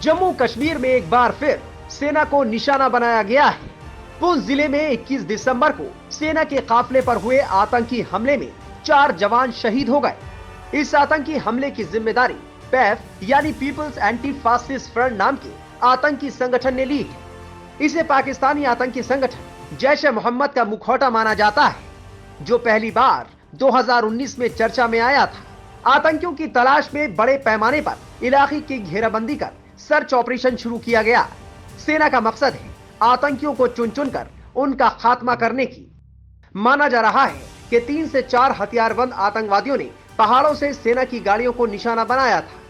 जम्मू कश्मीर में एक बार फिर सेना को निशाना बनाया गया है। पुंछ जिले में 21 दिसंबर को सेना के काफिले पर हुए आतंकी हमले में 4 जवान शहीद हो गए। इस आतंकी हमले की जिम्मेदारी पैफ यानी पीपल्स एंटी फासिस्ट फ्रंट नाम के आतंकी संगठन ने ली है। इसे पाकिस्तानी आतंकी संगठन जैश ए मोहम्मद का मुखौटा माना जाता है, जो पहली बार 2019 में चर्चा में आया था। आतंकियों की तलाश में बड़े पैमाने पर इलाके की घेराबंदी कर सर्च ऑपरेशन शुरू किया गया। सेना का मकसद है आतंकियों को चुन चुनकर उनका खात्मा करने की। माना जा रहा है कि 3 से 4 हथियारबंद आतंकवादियों ने पहाड़ों से सेना की गाड़ियों को निशाना बनाया था।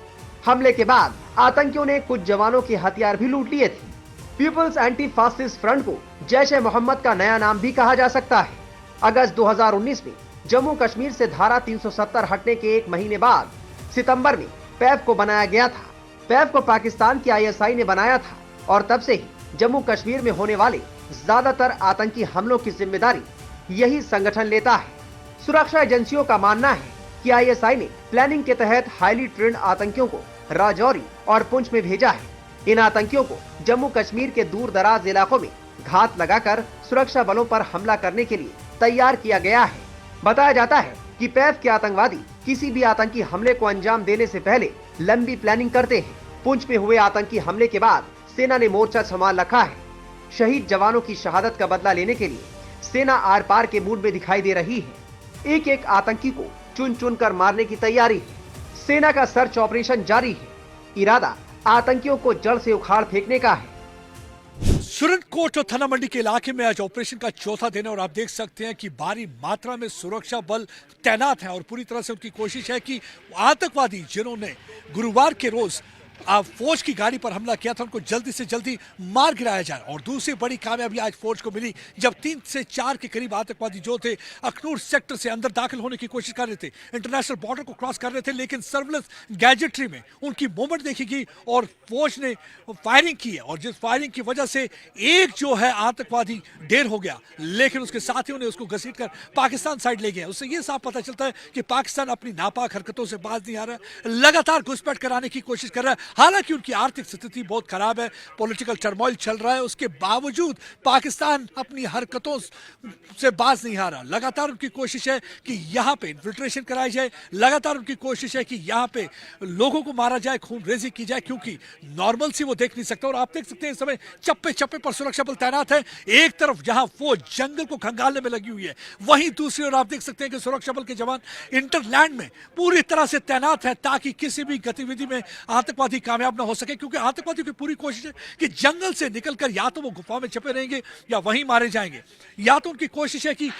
हमले के बाद आतंकियों ने कुछ जवानों के हथियार भी लूट लिए थे। पीपल्स एंटी फासिस्ट फ्रंट को जैश ए मोहम्मद का नया नाम भी कहा जा सकता है। अगस्त 2019 में जम्मू कश्मीर से धारा 370 हटने के 1 महीने बाद सितंबर में पैफ को बनाया गया था। पैफ को पाकिस्तान की आईएसआई ने बनाया था और तब से ही जम्मू कश्मीर में होने वाले ज्यादातर आतंकी हमलों की जिम्मेदारी यही संगठन लेता है। सुरक्षा एजेंसियों का मानना है कि आईएसआई ने प्लानिंग के तहत हाईली ट्रेंड आतंकियों को राजौरी और पुंछ में भेजा है। इन आतंकियों को जम्मू कश्मीर के दूर दराज इलाकों में घात लगाकर सुरक्षा बलों पर हमला करने के लिए तैयार किया गया है। बताया जाता है कि पैफ के आतंकवादी किसी भी आतंकी हमले को अंजाम देने से पहले लंबी प्लानिंग करते हैं। पुंछ में हुए आतंकी हमले के बाद सेना ने मोर्चा संभाल रखा है। शहीद जवानों की शहादत का बदला लेने के लिए सेना आर पार के मूड में दिखाई दे रही है। एक एक आतंकी को चुन चुन कर मारने की तैयारी है। सेना का सर्च ऑपरेशन जारी है। इरादा आतंकियों को जड़ से उखाड़ फेंकने का है। सुरनकोट और थाना मंडी के इलाके में आज ऑपरेशन का चौथा दिन है और आप देख सकते हैं कि भारी मात्रा में सुरक्षा बल तैनात है और पूरी तरह से उनकी कोशिश है कि आतंकवादी जिन्होंने गुरुवार के रोज फौज की गाड़ी पर हमला किया था उनको जल्दी से जल्दी मार गिराया जाए। और दूसरी बड़ी कामयाबी आज फौज को मिली जब 3 से 4 के करीब आतंकवादी जो थे अखनूर सेक्टर से अंदर दाखिल होने की कोशिश कर रहे थे, इंटरनेशनल बॉर्डर को क्रॉस कर रहे थे, लेकिन सर्विलेंस गैजेट्री में उनकी मूवमेंट देखी गई और फौज ने फायरिंग की है। और जिस फायरिंग की वजह से एक जो है आतंकवादी ढेर हो गया, लेकिन उसके साथियों ने उसको घसीट कर पाकिस्तान साइड ले गए। उससे यह साफ पता चलता है कि पाकिस्तान अपनी नापाक हरकतों से बाज नहीं आ रहा है, लगातार घुसपैठ कराने की कोशिश कर रहा है। हालांकि उनकी आर्थिक स्थिति बहुत खराब है, पॉलिटिकल टर्मोइल चल रहा है, उसके बावजूद पाकिस्तान अपनी हरकतों से बाज नहीं आ रहा। लगातार उनकी कोशिश है कि यहां पे इन्फिल्ट्रेशन कराई जाए, लगातार उनकी कोशिश है कि यहां पे लोगों को मारा जाए, खून रेजी की जाए, क्योंकि नॉर्मल सी वो देख नहीं सकते। और आप देख सकते हैं इस समय चप्पे चप्पे पर सुरक्षा बल तैनात है। एक तरफ जहां फौज जंगल को खंगालने में लगी हुई है, वहीं दूसरी ओर आप देख सकते हैं कि सुरक्षा बल के जवान इंटरलैंड में पूरी तरह से तैनात है ताकि किसी भी गतिविधि में आतंकवादी कामयाब न हो सके। क्योंकि आतंकवादियों की पूरी कोशिश है कि जंगल से निकलकर या तो वो गुफा में छिपे रहेंगे या वहीं मारे जाएंगे, या तो उनकी कोशिश है कि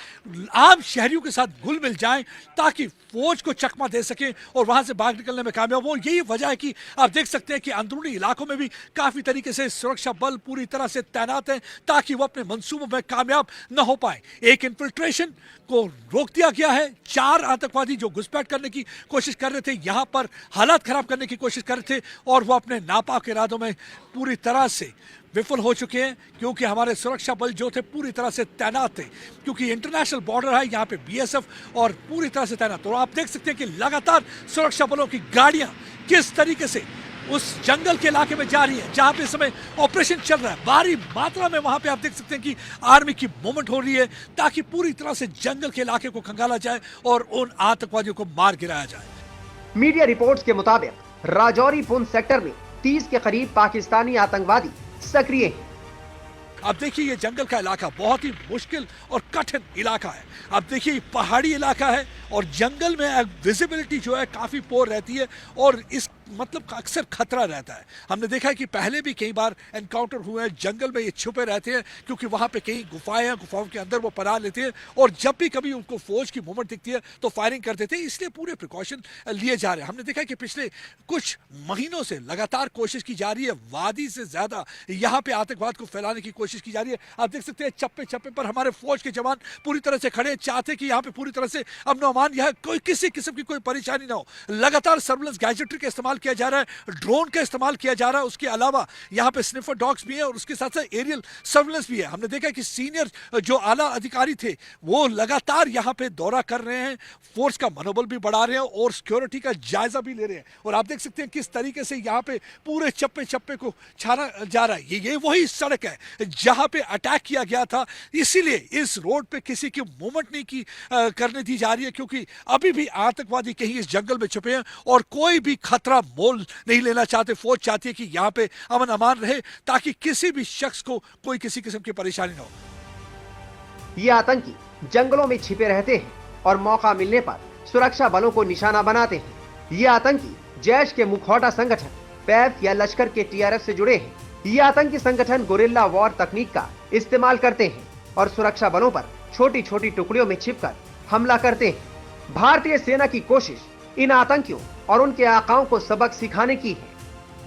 आम शहरियों के साथ घुल मिल जाएं ताकि फौज को चकमा दे सके और वहां से भाग निकलने में कामयाब हो। यही वजह है कि आप देख सकते हैं कि अंदरूनी इलाकों में भी काफी तरीके से सुरक्षा बल पूरी तरह से तैनात है ताकि वो अपने मंसूबों में कामयाब न हो पाए। एक इन्फिल्ट्रेशन को रोक दिया गया है। 4 आतंकवादी जो घुसपैठ करने की कोशिश कर रहे थे, यहां पर हालात खराब करने की कोशिश कर रहे थे और वो अपने नापाक इरादों में पूरी तरह से विफल हो चुके हैं, क्योंकि हमारे सुरक्षा बल जो थे पूरी तरह से तैनात थे, क्योंकि इंटरनेशनल बॉर्डर है यहाँ पे बीएसएफ और पूरी तरह से तैनात। और आप देख सकते हैं कि लगातार सुरक्षा बलों की गाड़ियां किस तरीके से उस जंगल के इलाके में जा रही है जहां पे इस समय ऑपरेशन चल रहा है। भारी मात्रा में वहां पे आप देख सकते हैं कि आर्मी की मूवमेंट हो रही है ताकि पूरी तरह से जंगल के इलाके को खंगाला जाए और उन आतंकवादियों को मार गिराया जाए। मीडिया रिपोर्ट्स के मुताबिक राजौरी पुंछ सेक्टर में 30 के करीब पाकिस्तानी आतंकवादी सक्रिय हैं। अब देखिए ये जंगल का इलाका बहुत ही मुश्किल और कठिन इलाका है। अब देखिए पहाड़ी इलाका है और जंगल में विजिबिलिटी जो है काफी पोर रहती है और इस मतलब अक्सर खतरा रहता है। हमने देखा है कि पहले भी कई बार एनकाउंटर हुए हैं, जंगल में ये छुपे रहते हैं क्योंकि वहां पे कई गुफाएं हैं, गुफाओं के अंदर वो पनाह लेते हैं और जब भी कभी उनको फौज की मूवमेंट दिखती है तो फायरिंग कर देते हैं। इसलिए पूरे प्रिकॉशन लिए जा रहे हैं। हमने देखा है कि पिछले कुछ महीनों से लगातार कोशिश की जा रही है, वादी से ज्यादा यहाँ पे आतंकवाद को फैलाने की कोशिश की जा रही है। आप देख सकते हैं चप्पे चप्पे पर हमारे फौज के जवान पूरी तरह से खड़े, चाहते कि यहाँ पे पूरी तरह से अमन अमान, यहाँ कोई किसी किस्म की कोई परेशानी ना हो। लगातार सर्विलेंस गैजेट्री का इस्तेमाल किया जा रहा है, ड्रोन का इस्तेमाल किया जा रहा है, उसके अलावा यहाँ पे स्निफर डॉग्स भी है और उसके साथ साथ एरियल सर्विलेंस भी है। हमने देखा कि सीनियर जो आला अधिकारी थे वो लगातार यहाँ पे दौरा कर रहे हैं, फोर्स का मनोबल भी बढ़ा रहे हैं और सिक्योरिटी का जायजा भी ले रहे हैं। और आप देख सकते हैं किस तरीके से यहाँ पे पूरे चप्पे चप्पे को छाना जा रहा है। ये वही सड़क है जहां पे अटैक किया गया था, इसीलिए इस रोड पे किसी की मूवमेंट नहीं की करने दी जा रही है, क्योंकि अभी भी आतंकवादी कहीं इस जंगल में छुपे हैं और कोई भी खतरा मोल नहीं लेना चाहते। फौज चाहती है कि यहाँ पे अमन अमान रहे ताकि किसी भी शख्स को कोई किसी किस्म की परेशानी ना हो। ये आतंकी जंगलों में छिपे रहते हैं और मौका मिलने पर सुरक्षा बलों को निशाना बनाते हैं। ये आतंकी जैश के मुखौटा संगठन पैफ या लश्कर के टीआरएफ से जुड़े हैं। ये आतंकी संगठन गोरिल्ला वॉर तकनीक का इस्तेमाल करते हैं और सुरक्षा बलों पर छोटी छोटी टुकड़ियों में छिपकर हमला करते हैं। भारतीय सेना की कोशिश इन आतंकियों और उनके आकाओं को सबक सिखाने की है,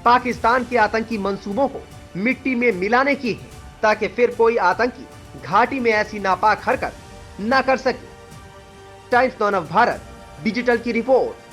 पाकिस्तान के आतंकी मंसूबों को मिट्टी में मिलाने की है, ताकि फिर कोई आतंकी घाटी में ऐसी नापाक हरकत न कर सके। टाइम्स ऑफ भारत डिजिटल की रिपोर्ट।